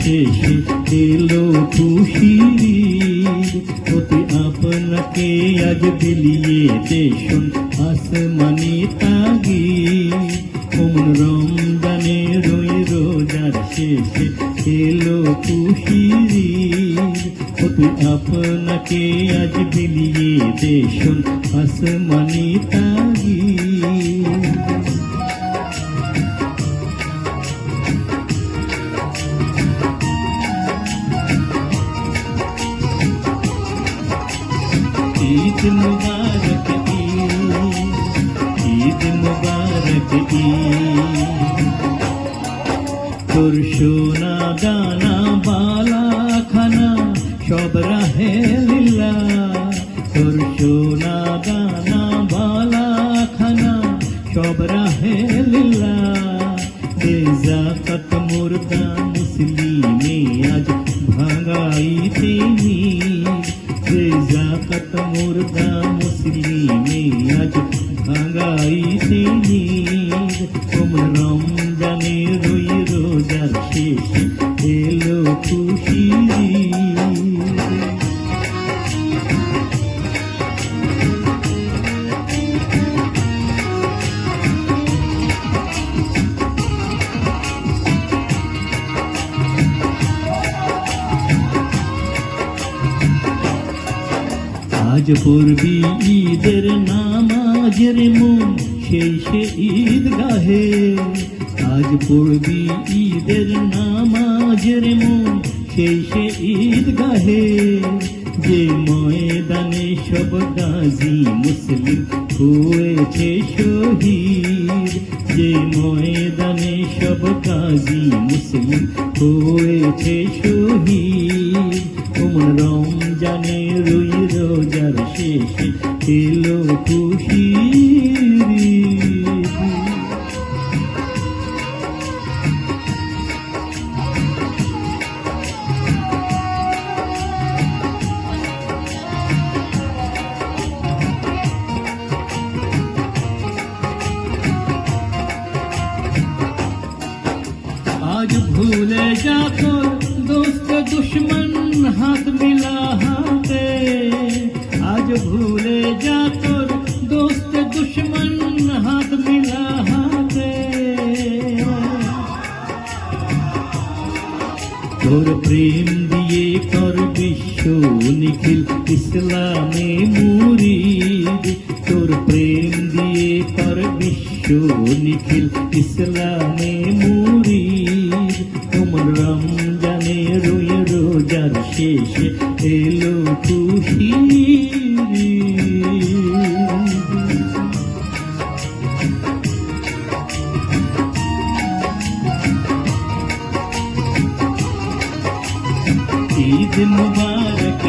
শেষে এলো খুশির অতি আপনাকে আজ বিলিয়ে দেশন আসমানি তাগি ওমন রমজানে রই রোজার শেষে এলো খুশির অতি আপনাকে আজ বিলিয়ে দেশন আসমানি তাগি ঈদ মুবারক ঈদ মুবারক তোর সোনা দানা বালা খানা সব রাহে লীলা তোর সোনা দানা বালা খানা সব রাহে লীলা দে যাকাত মুর্দা মুসলিমে আজ ভাঙাইতে দে যাকাত মুর্দা মুসলিমে আজ ভাঙাইতে ওমন রমজানে রই রোজার শেষে এলো খুশি আজ পড়বি ঈদের নামাজের মন সেই সে ঈদগাহে আজ পড়বি ঈদের নামাজের মন সেই সে ঈদগাহে যে ময়দানে সব গাজী মুসলিম হয়েছে শহীদ যে ময়দানে সব গাজী মুসলিম হয়েছে শহীদ ওমন রমজানে রই রোজার শেষে এলো খুশি आज भूले जातो दोस्त दुश्मन हाथ मिलाते आज भूले जातो दोस्त दुश्मन हाथ मिलाते তোর প্রেম দিয়ে কর বিশ্ব নিখিল ইসলামে মুরিদ তোর প্রেম দিয়ে কর বিশ্ব নিখিল ইসলামে মুরিদ ওমন রমজানে রই রোজার শেষে এলো খুশি ঈদ মুবারক